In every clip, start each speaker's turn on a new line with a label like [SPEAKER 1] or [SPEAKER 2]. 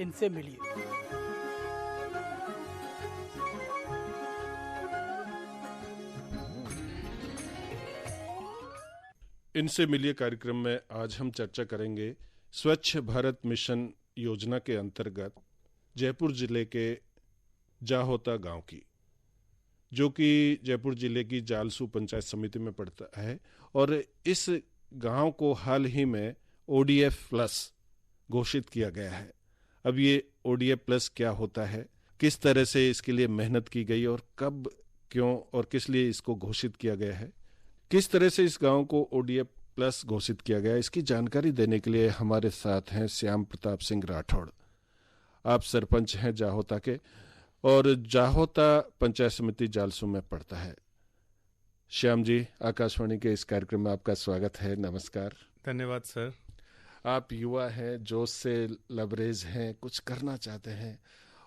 [SPEAKER 1] इनसे मिलिए।
[SPEAKER 2] इनसे मिलिए कार्यक्रम में आज हम चर्चा करेंगे स्वच्छ भारत मिशन योजना के अंतर्गत जयपुर जिले के जाहोता गांव की, जो कि जयपुर जिले की जालसू पंचायत समिति में पड़ता है। और इस गांव को हाल ही में ODF प्लस घोषित किया गया है। अब ये ODF प्लस क्या होता है, किस तरह से इसके लिए मेहनत की गई और कब, क्यों और किस लिए इसको घोषित किया गया है, किस तरह से इस गांव को ODF प्लस घोषित किया गया, इसकी जानकारी देने के लिए हमारे साथ हैं श्याम प्रताप सिंह राठौड़। आप सरपंच हैं जाहोता के और जाहोता पंचायत समिति जालसू में पड़ता है। श्याम जी, आकाशवाणी के इस कार्यक्रम में आपका स्वागत है। नमस्कार।
[SPEAKER 3] धन्यवाद सर।
[SPEAKER 2] आप युवा हैं, जोश से लबरेज हैं, कुछ करना चाहते हैं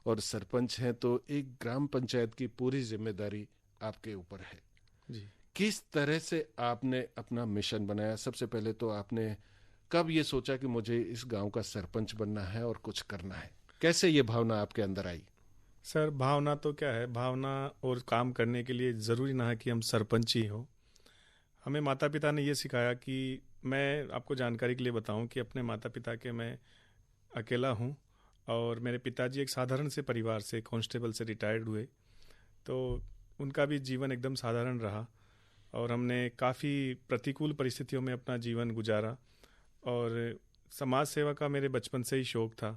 [SPEAKER 2] और सरपंच हैं, तो एक ग्राम पंचायत की पूरी जिम्मेदारी आपके ऊपर है
[SPEAKER 3] जी।
[SPEAKER 2] किस तरह से आपने अपना मिशन बनाया? सबसे पहले तो आपने कब ये सोचा कि मुझे इस गांव का सरपंच बनना है और कुछ करना है? कैसे ये भावना आपके अंदर आई?
[SPEAKER 3] सर, भावना तो क्या है, भावना और काम करने के लिए ज़रूरी ना है कि हम सरपंच ही हो। हमें माता पिता ने ये सिखाया कि, मैं आपको जानकारी के लिए बताऊं कि अपने माता पिता के मैं अकेला हूं और मेरे पिताजी एक साधारण से परिवार से, कांस्टेबल से रिटायर्ड हुए, तो उनका भी जीवन एकदम साधारण रहा और हमने काफ़ी प्रतिकूल परिस्थितियों में अपना जीवन गुजारा। और समाज सेवा का मेरे बचपन से ही शौक़ था।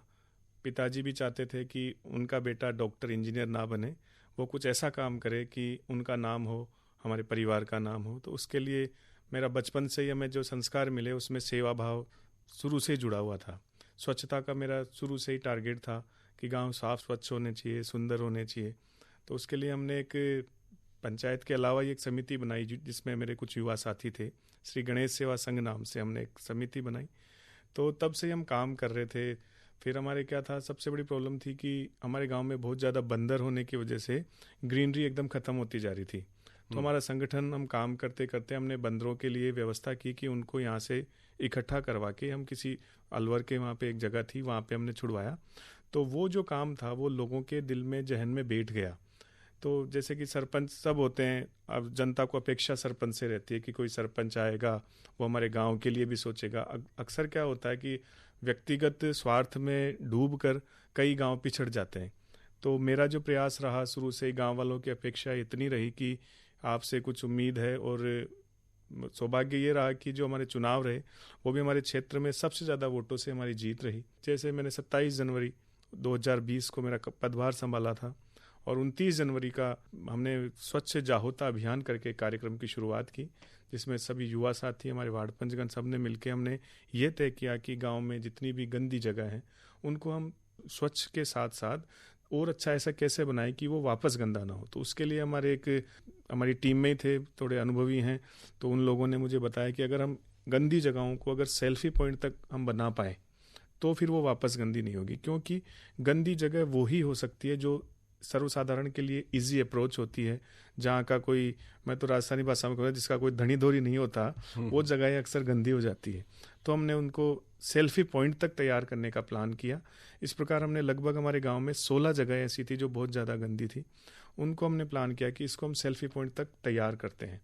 [SPEAKER 3] पिताजी भी चाहते थे कि उनका बेटा डॉक्टर इंजीनियर ना बने, वो कुछ ऐसा काम करे कि उनका नाम हो, हमारे परिवार का नाम हो। तो उसके लिए मेरा बचपन से ही हमें जो संस्कार मिले उसमें सेवा भाव शुरू से जुड़ा हुआ था। स्वच्छता का मेरा शुरू से ही टारगेट था कि गांव साफ स्वच्छ होने चाहिए, सुंदर होने चाहिए। तो उसके लिए हमने एक पंचायत के अलावा एक समिति बनाई जिसमें मेरे कुछ युवा साथी थे। श्री गणेश सेवा संघ नाम से हमने एक समिति बनाई। तो तब से हम काम कर रहे थे। फिर हमारे क्या था, सबसे बड़ी प्रॉब्लम थी कि हमारे गांव में बहुत ज़्यादा बंदर होने की वजह से ग्रीनरी एकदम ख़त्म होती जा रही थी। तो हमारा संगठन, हम काम करते करते हमने बंदरों के लिए व्यवस्था की कि उनको यहाँ से इकट्ठा करवा के हम किसी अलवर के वहाँ पे एक जगह थी, वहाँ पे हमने छुड़वाया। तो वो जो काम था वो लोगों के दिल में, जहन में बैठ गया। तो जैसे कि सरपंच सब होते हैं, अब जनता को अपेक्षा सरपंच से रहती है कि कोई सरपंच आएगा, वो हमारे गांव के लिए भी सोचेगा। अक्सर क्या होता है कि व्यक्तिगत स्वार्थ में डूबकर कई गांव पिछड़ जाते हैं। तो मेरा जो प्रयास रहा शुरू से, गांव वालों की अपेक्षा इतनी रही कि आपसे कुछ उम्मीद है, और सौभाग्य ये रहा कि जो हमारे चुनाव रहे वो भी हमारे क्षेत्र में सबसे ज़्यादा वोटों से हमारी जीत रही। जैसे मैंने 27 जनवरी 2020 को मेरा पदभार संभाला था और 29 जनवरी का हमने स्वच्छ जाहोता अभियान करके कार्यक्रम की शुरुआत की, जिसमें सभी युवा साथी, हमारे वार्ड पंचगण, सब ने मिलकर हमने ये तय किया कि गांव में जितनी भी गंदी जगह हैं उनको हम स्वच्छ के साथ साथ और अच्छा ऐसा कैसे बनाएं कि वो वापस गंदा ना हो। तो उसके लिए हमारी टीम में ही थे, थोड़े अनुभवी हैं, तो उन लोगों ने मुझे बताया कि अगर हम गंदी जगहों को अगर सेल्फी पॉइंट तक हम बना पाए तो फिर वो वापस गंदी नहीं होगी। क्योंकि गंदी जगह वो ही हो सकती है जो सर्वसाधारण के लिए इजी अप्रोच होती है, जहाँ का कोई, मैं तो राजस्थानी भाषा में कहूँगा, जिसका कोई धनी धोरी नहीं होता, वो जगहें अक्सर गंदी हो जाती है। तो हमने उनको सेल्फी पॉइंट तक तैयार करने का प्लान किया। इस प्रकार हमने लगभग हमारे गांव में 16 जगह ऐसी थी जो बहुत ज़्यादा गंदी थी, उनको हमने प्लान किया कि इसको हम सेल्फी पॉइंट तक तैयार करते हैं।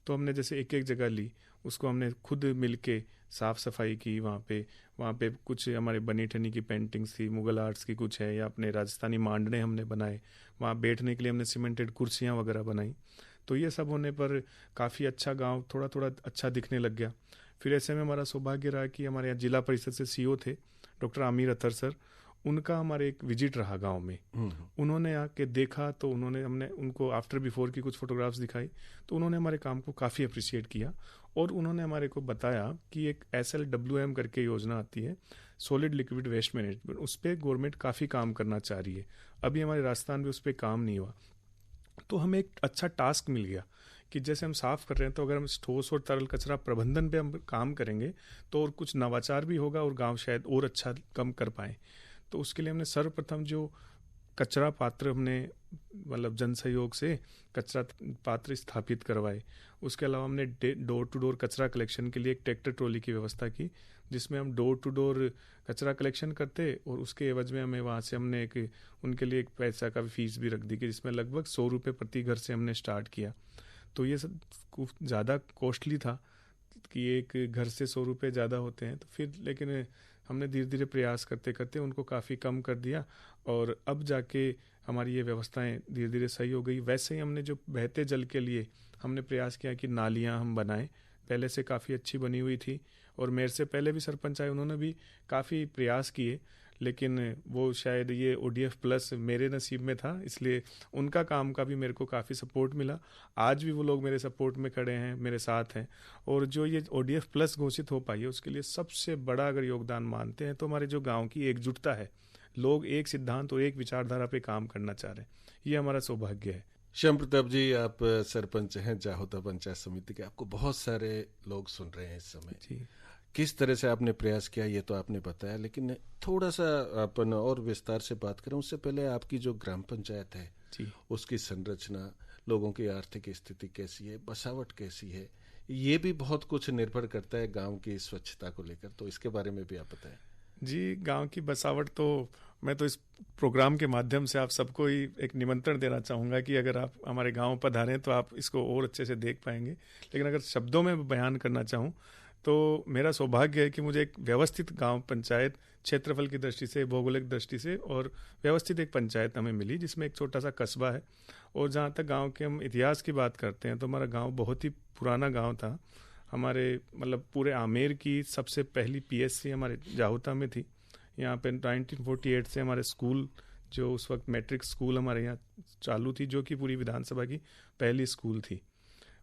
[SPEAKER 3] तो हमने जैसे एक एक जगह ली, उसको हमने खुद मिल के साफ़ सफाई की। वहाँ पे कुछ हमारे बनी ठनी की पेंटिंग्स थी, मुगल आर्ट्स की कुछ है, या अपने राजस्थानी मांडने हमने बनाए। वहाँ बैठने के लिए हमने सीमेंटेड कुर्सियाँ वगैरह बनाई। तो ये सब होने पर काफ़ी अच्छा गांव थोड़ा थोड़ा अच्छा दिखने लग गया। फिर ऐसे में हमारा सौभाग्य रहा कि हमारे यहाँ जिला परिषद से CO थे डॉक्टर आमिर अतर सर, उनका हमारे एक विजिट रहा गांव में। उन्होंने आके देखा, तो हमने उनको आफ्टर बिफोर की कुछ फोटोग्राफ्स दिखाई, तो उन्होंने हमारे काम को काफ़ी अप्रिशिएट किया और उन्होंने हमारे को बताया कि एक SLWM करके योजना आती है, सॉलिड लिक्विड वेस्ट मैनेजमेंट, उस पर गवर्नमेंट काफ़ी काम करना चाह रही है। अभी हमारे राजस्थान में उस पर काम नहीं हुआ। तो हमें एक अच्छा टास्क मिल गया कि जैसे हम साफ़ कर रहे हैं, तो अगर हम ठोस और तरल कचरा प्रबंधन पे हम काम करेंगे तो और कुछ नवाचार भी होगा और गांव शायद और अच्छा कम कर पाए। तो उसके लिए हमने सर्वप्रथम जो कचरा पात्र हमने मतलब जन सहयोग से कचरा पात्र स्थापित करवाए। उसके अलावा हमने डोर टू डोर कचरा कलेक्शन के लिए एक ट्रैक्टर ट्रॉली की व्यवस्था की, जिसमें हम डोर टू डोर कचरा कलेक्शन करते और उसके एवज में हमें वहाँ से हमने एक उनके लिए एक पैसा का फीस भी रख दी कि जिसमें लगभग 100 रुपये प्रति घर से हमने स्टार्ट किया। तो ये सब ज़्यादा कॉस्टली था कि एक घर से 100 रुपये ज़्यादा होते हैं, तो फिर लेकिन हमने धीरे धीरे प्रयास करते करते उनको काफ़ी कम कर दिया और अब जाके हमारी ये व्यवस्थाएं धीरे धीरे सही हो गई। वैसे ही हमने जो बहते जल के लिए हमने प्रयास किया कि नालियां हम बनाएं, पहले से काफ़ी अच्छी बनी हुई थी और मेरे से पहले भी सरपंच आए, उन्होंने भी काफ़ी प्रयास किए, लेकिन वो शायद ये ODF प्लस मेरे नसीब में था, इसलिए उनका काम का भी मेरे को काफ़ी सपोर्ट मिला। आज भी वो लोग मेरे सपोर्ट में खड़े हैं, मेरे साथ हैं। और जो ये ODF प्लस घोषित हो पाई है उसके लिए सबसे बड़ा अगर योगदान मानते हैं तो हमारे जो गांव की एकजुटता है, लोग एक सिद्धांत और एक विचारधारा पे काम करना चाह रहे हैं, ये हमारा सौभाग्य है।
[SPEAKER 2] श्याम प्रताप जी, आप सरपंच हैं जाहोता पंचायत समिति के, आपको बहुत सारे लोग सुन रहे हैं इस समय
[SPEAKER 3] जी।
[SPEAKER 2] किस तरह से आपने प्रयास किया ये तो आपने बताया, लेकिन थोड़ा सा अपन और विस्तार से बात करें उससे पहले आपकी जो ग्राम पंचायत है
[SPEAKER 3] जी।
[SPEAKER 2] उसकी संरचना, लोगों की आर्थिक स्थिति कैसी है, बसावट कैसी है, ये भी बहुत कुछ निर्भर करता है गांव की स्वच्छता को लेकर, तो इसके बारे में भी आप बताएं।
[SPEAKER 3] जी, गांव की बसावट तो मैं तो इस प्रोग्राम के माध्यम से आप सबको ही एक निमंत्रण देना चाहूँगा कि अगर आप हमारे गांव पधारें तो आप इसको और अच्छे से देख पाएंगे। लेकिन अगर शब्दों में बयान करना चाहूँ तो मेरा सौभाग्य है कि मुझे एक व्यवस्थित गांव पंचायत क्षेत्रफल की दृष्टि से, भौगोलिक दृष्टि से और व्यवस्थित एक पंचायत हमें मिली, जिसमें एक छोटा सा कस्बा है। और जहाँ तक गाँव के हम इतिहास की बात करते हैं तो हमारा गाँव बहुत ही पुराना गाँव था। हमारे मतलब पूरे आमेर की सबसे पहली PSC हमारे जाहोता में थी। यहाँ पे 1948 से हमारे स्कूल, जो उस वक्त मैट्रिक स्कूल हमारे यहाँ चालू थी, जो कि पूरी विधानसभा की पहली स्कूल थी।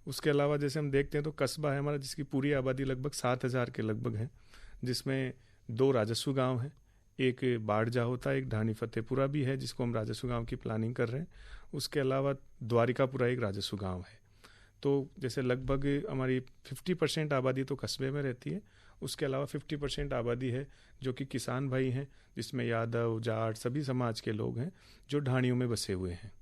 [SPEAKER 3] उसके अलावा जैसे हम देखते हैं तो कस्बा है हमारा जिसकी पूरी आबादी लगभग 7,000 के लगभग है, जिसमें 2 राजस्व गांव हैं, एक बाढ़ जाहोता, एक ढाणी फतेहपुरा भी है जिसको हम राजस्व गांव की प्लानिंग कर रहे हैं। उसके अलावा द्वारिकापुरा एक राजस्व गांव है। तो जैसे लगभग हमारी 50% आबादी तो कस्बे में रहती है, उसके अलावा 50% आबादी है जो कि किसान भाई हैं, जिसमें यादव, जाट सभी समाज के लोग हैं जो ढाणियों में बसे हुए हैं।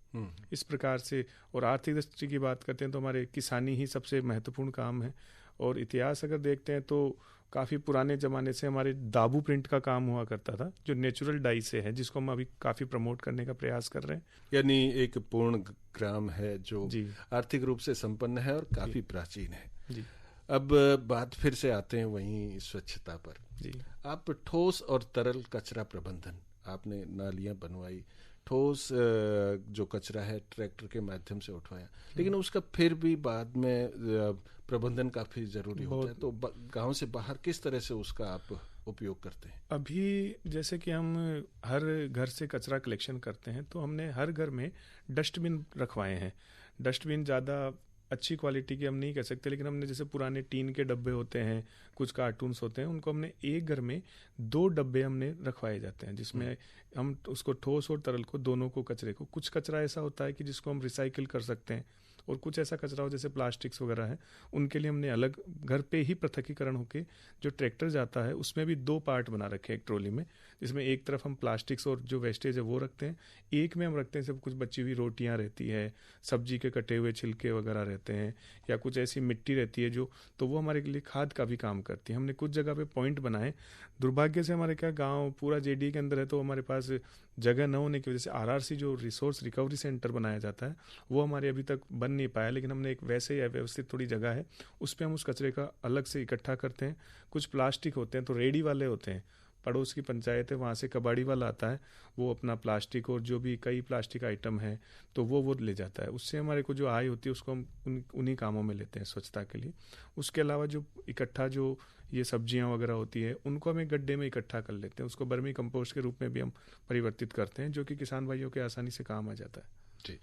[SPEAKER 3] इस प्रकार से, और आर्थिक दृष्टि की बात करते हैं तो हमारे किसानी ही सबसे महत्वपूर्ण काम है। और इतिहास अगर देखते हैं तो काफ़ी पुराने ज़माने से हमारे दाबू प्रिंट का काम हुआ करता था, जो नेचुरल डाई से है, जिसको हम अभी काफ़ी प्रमोट करने का प्रयास कर रहे हैं।
[SPEAKER 2] यानी एक पूर्ण ग्राम है जो आर्थिक रूप से संपन्न है और काफ़ी प्राचीन है।
[SPEAKER 3] जी।
[SPEAKER 2] अब बात फिर से आते हैं वहीं स्वच्छता पर।
[SPEAKER 3] जी।
[SPEAKER 2] आप ठोस और तरल कचरा प्रबंधन, आपने नालियां बनवाई, ठोस जो कचरा है ट्रैक्टर के माध्यम से उठवाया, लेकिन उसका फिर भी बाद में प्रबंधन काफी जरूरी होता है, तो गांव से बाहर किस तरह से उसका आप उपयोग करते हैं?
[SPEAKER 3] अभी जैसे कि हम हर घर से कचरा कलेक्शन करते हैं तो हमने हर घर में डस्टबिन रखवाए हैं। डस्टबिन ज़्यादा अच्छी क्वालिटी की हम नहीं कह सकते, लेकिन हमने जैसे पुराने टीन के डब्बे होते हैं, कुछ कार्टून्स होते हैं, उनको हमने एक घर में 2 डब्बे हमने रखवाए जाते हैं, जिसमें हम उसको ठोस और तरल को दोनों को कचरे को, कुछ कचरा ऐसा होता है कि जिसको हम रिसाइकिल कर सकते हैं और कुछ ऐसा कचरा हो जैसे प्लास्टिक्स वगैरह है, उनके लिए हमने अलग घर पे ही पृथकीकरण होके जो ट्रैक्टर जाता है उसमें भी 2 पार्ट बना रखे हैं एक ट्रॉली में, जिसमें एक तरफ हम प्लास्टिक्स और जो वेस्टेज है वो रखते हैं, एक में हम रखते हैं सब कुछ बची हुई रोटियां रहती है, सब्जी के कटे हुए छिलके वगैरह रहते हैं, या कुछ ऐसी मिट्टी रहती है जो, तो वो हमारे लिए खाद का भी काम करती है। हमने कुछ जगह पे पॉइंट बनाए। दुर्भाग्य से हमारे क्या गाँव पूरा JD के अंदर है, तो हमारे पास जगह न होने की वजह से RRC जो रिसोर्स रिकवरी सेंटर बनाया जाता है वो हमारे अभी तक बन नहीं पाया, लेकिन हमने एक वैसे ही व्यवस्थित थोड़ी जगह है, उस पर हम उस कचरे का अलग से इकट्ठा करते हैं। कुछ प्लास्टिक होते हैं तो रेडी वाले होते हैं, पड़ोस की पंचायत है वहाँ से कबाड़ी वाला आता है, वो अपना प्लास्टिक और जो भी कई प्लास्टिक आइटम है तो वो ले जाता है। उससे हमारे को जो आय होती है उसको हम उन्हीं कामों में लेते हैं स्वच्छता के लिए। उसके अलावा जो इकट्ठा जो ये सब्जियां वगैरह होती है उनको हम एक गड्ढे में इकट्ठा कर लेते हैं, उसको बर्मी कंपोस्ट के रूप में भी हम परिवर्तित करते हैं, जो कि किसान भाइयों के आसानी से काम आ जाता है।
[SPEAKER 2] जी।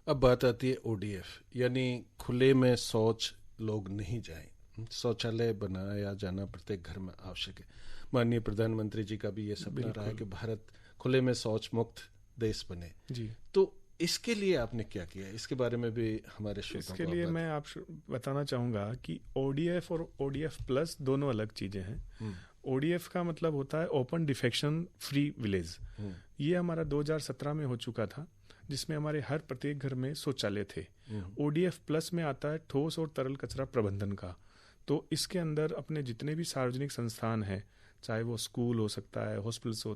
[SPEAKER 2] अब बात आती है ODF, यानी खुले में शौच लोग नहीं जाएं, शौचालय बनाया जाना प्रत्येक घर में आवश्यक है। माननीय प्रधानमंत्री जी का भी ये सपना रहा है कि भारत खुले में शौच मुक्त देश बने।
[SPEAKER 3] जी।
[SPEAKER 2] तो इसके लिए आपने क्या किया, इसके बारे में भी हमारे श्रोताओं
[SPEAKER 3] इसके लिए मैं आप बताना चाहूँगा कि ODF और ODF प्लस दोनों अलग चीज़ें हैं। ODF का मतलब होता है ओपन डिफेक्शन फ्री विलेज। ये हमारा 2017 में हो चुका था, जिसमें हमारे हर प्रत्येक घर में शौचालय थे। ODF प्लस में आता है ठोस और तरल कचरा प्रबंधन का। तो इसके अंदर अपने जितने भी सार्वजनिक संस्थान हैं, चाहे वो स्कूल हो सकता है, हॉस्पिटल्स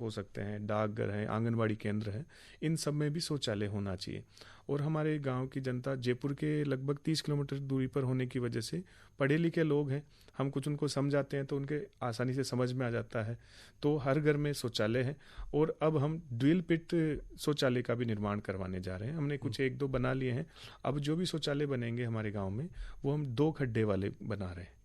[SPEAKER 3] हो सकते हैं, डाकघर हैं, आंगनबाड़ी केंद्र हैं, इन सब में भी शौचालय होना चाहिए। और हमारे गांव की जनता जयपुर के लगभग 30 किलोमीटर दूरी पर होने की वजह से पढ़े लिखे लोग हैं, हम कुछ उनको समझाते हैं तो उनके आसानी से समझ में आ जाता है। तो हर घर में शौचालय है। और अब हम ड्यूल पिट शौचालय का भी निर्माण करवाने जा रहे हैं। हमने कुछ 1-2 बना लिए हैं। अब जो भी शौचालय बनेंगे हमारे गाँव में, वो हम 2 खड्डे वाले बना रहे हैं।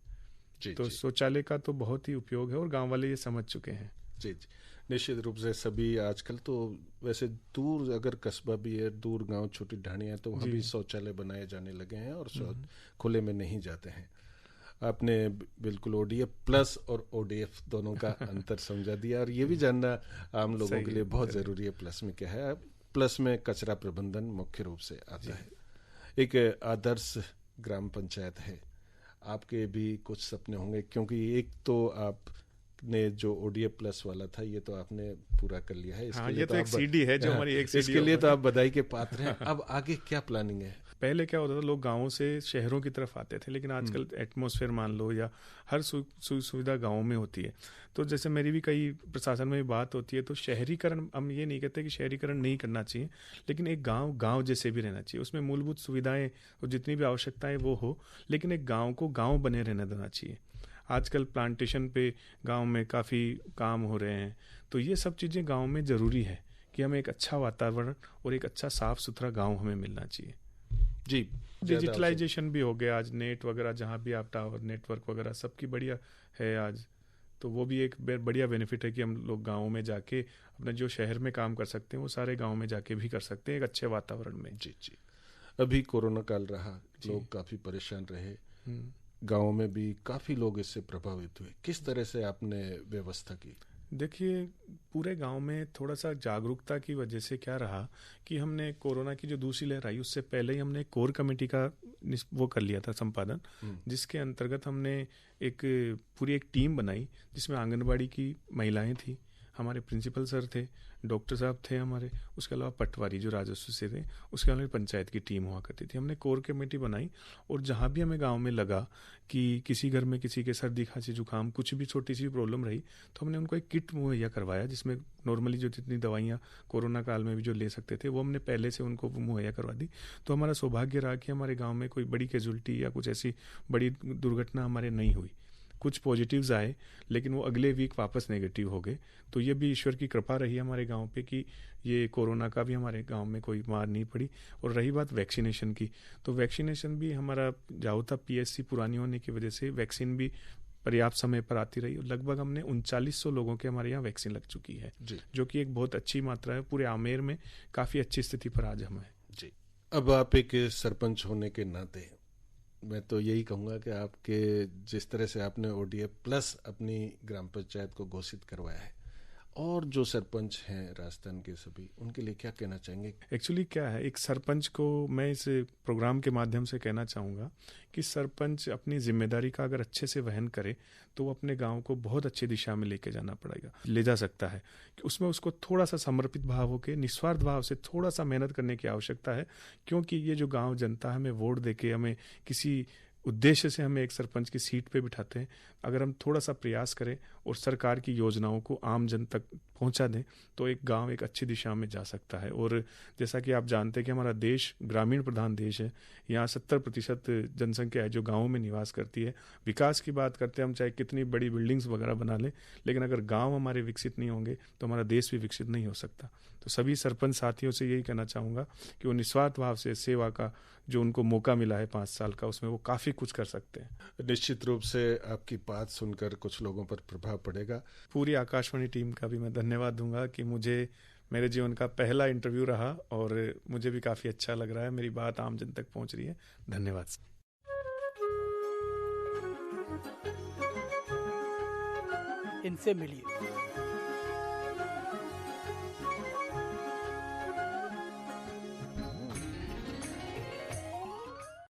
[SPEAKER 3] तो शौचालय का तो बहुत ही उपयोग है और गांव वाले ये समझ चुके हैं।
[SPEAKER 2] जी जी, निश्चित रूप से सभी आजकल तो वैसे दूर अगर कस्बा भी है, दूर गांव, छोटी ढाणियां, तो वहाँ भी शौचालय बनाए जाने लगे हैं और खुले में नहीं जाते हैं। आपने बिल्कुल ODF प्लस और ODF दोनों का अंतर समझा दिया, और ये भी जानना आम लोगों के लिए बहुत ज़रूरी है प्लस में क्या है। प्लस में कचरा प्रबंधन मुख्य रूप से आता है। एक आदर्श ग्राम पंचायत है, आपके भी कुछ सपने होंगे, क्योंकि एक तो आपने जो ODF प्लस वाला था ये तो आपने पूरा कर लिया है। इसके लिए
[SPEAKER 3] ये तो एक सीडी है जो हमारी एक सीडी,
[SPEAKER 2] इसके लिए तो आप बधाई के पात्र हैं। अब आगे क्या प्लानिंग है?
[SPEAKER 3] पहले क्या होता था, लोग गांवों से शहरों की तरफ आते थे, लेकिन आजकल एटमॉस्फेयर मान लो या हर सुविधा गांवों में होती है। तो जैसे मेरी भी कई प्रशासन में भी बात होती है, तो शहरीकरण, हम ये नहीं कहते कि शहरीकरण नहीं करना चाहिए, लेकिन एक गांव जैसे भी रहना चाहिए। उसमें मूलभूत सुविधाएं और जितनी भी आवश्यकताएं वो हो, लेकिन एक गांव को गांव बने रहने देना चाहिए। आजकल प्लांटेशन पे गांव में काफ़ी काम हो रहे हैं, तो ये सब चीज़ें गांव में ज़रूरी है कि हमें एक अच्छा वातावरण और एक अच्छा साफ सुथरा गांव हमें मिलना चाहिए।
[SPEAKER 2] जी,
[SPEAKER 3] डिजिटलाइजेशन भी हो गया आज, नेट वगैरह जहाँ भी आप टावर नेटवर्क वगैरह सबकी बढ़िया है आज, तो वो भी एक बढ़िया बेनिफिट है कि हम लोग गाँव में जाके अपने जो शहर में काम कर सकते हैं वो सारे गाँव में जाके भी कर सकते हैं एक अच्छे वातावरण में।
[SPEAKER 2] जी जी, अभी कोरोना काल रहा, लोग काफ़ी परेशान रहे, गाँव में भी काफ़ी लोग इससे प्रभावित हुए। किस तरह से आपने व्यवस्था की?
[SPEAKER 3] देखिए, पूरे गांव में थोड़ा सा जागरूकता की वजह से क्या रहा कि हमने कोरोना की जो दूसरी लहर आई उससे पहले ही हमने कोर कमेटी का वो कर लिया था संपादन, जिसके अंतर्गत हमने पूरी एक टीम बनाई, जिसमें आंगनबाड़ी की महिलाएं थी, हमारे प्रिंसिपल सर थे, डॉक्टर साहब थे हमारे, उसके अलावा पटवारी जो राजस्व से थे, उसके अलावा पंचायत की टीम हुआ करती थी। हमने कोर कमेटी बनाई और जहाँ भी हमें गांव में लगा कि किसी घर में किसी के सर्दी खांसी जुकाम कुछ भी छोटी सी प्रॉब्लम रही, तो हमने उनको एक किट मुहैया करवाया, जिसमें नॉर्मली जो जितनी दवाइयाँ कोरोना काल में भी जो ले सकते थे वो हमने पहले से उनको मुहैया करवा दी। तो हमारा सौभाग्य रहा कि हमारे गाँव में कोई बड़ी कैजुअल्टी या कुछ ऐसी बड़ी दुर्घटना हमारे नहीं हुई। कुछ पॉजिटिव्स आए, लेकिन वो अगले वीक वापस नेगेटिव हो गए। तो ये भी ईश्वर की कृपा रही हमारे गांव पे कि ये कोरोना का भी हमारे गांव में कोई मार नहीं पड़ी। और रही बात वैक्सीनेशन की, तो वैक्सीनेशन भी हमारा जाओता PSC पुरानी होने की वजह से वैक्सीन भी पर्याप्त समय पर आती रही। लगभग हमने 3900 लोगों के हमारे यहाँ वैक्सीन लग चुकी है, जो कि एक बहुत अच्छी मात्रा है। पूरे आमेर में काफ़ी अच्छी स्थिति पर आज हम हैं।
[SPEAKER 2] जी, अब आप एक सरपंच होने के नाते मैं तो यही कहूँगा कि आपके जिस तरह से आपने ODF प्लस अपनी ग्राम पंचायत को घोषित करवाया है, और जो सरपंच हैं राजस्थान के सभी, उनके लिए क्या कहना चाहेंगे?
[SPEAKER 3] एक्चुअली क्या है, एक सरपंच को मैं इस प्रोग्राम के माध्यम से कहना चाहूँगा कि सरपंच अपनी जिम्मेदारी का अगर अच्छे से वहन करे तो वो अपने गांव को बहुत अच्छी दिशा में ले जा सकता है। कि उसमें उसको थोड़ा सा समर्पित भाव होकर निस्वार्थ भाव से थोड़ा सा मेहनत करने की आवश्यकता है, क्योंकि ये जो गाँव जनता है हमें वोट देके हमें किसी उद्देश्य से हमें एक सरपंच की सीट पे बिठाते हैं। अगर हम थोड़ा सा प्रयास करें और सरकार की योजनाओं को आम जन तक पहुंचा दें तो एक गांव एक अच्छी दिशा में जा सकता है। और जैसा कि आप जानते हैं कि हमारा देश ग्रामीण प्रधान देश है, यहाँ 70% जनसंख्या है जो गाँवों में निवास करती है। विकास की बात करते हैं हम, चाहे कितनी बड़ी बिल्डिंग्स वगैरह बना लें, लेकिन अगर गाँव हमारे विकसित नहीं होंगे तो हमारा देश भी विकसित नहीं हो सकता। तो सभी सरपंच साथियों से यही कहना चाहूँगा कि वो निस्वार्थ भाव से सेवा का जो उनको मौका मिला है 5 साल का, उसमें वो काफ़ी कुछ कर सकते हैं।
[SPEAKER 2] निश्चित रूप से आपकी बात सुनकर कुछ लोगों पर प्रभाव पड़ेगा।
[SPEAKER 3] पूरी आकाशवाणी टीम का भी मैं धन्यवाद दूंगा कि मुझे मेरे जीवन का पहला इंटरव्यू रहा और मुझे भी काफ़ी अच्छा लग रहा है, मेरी बात आम जन तक पहुंच रही है। धन्यवाद।
[SPEAKER 1] इनसे मिलिए।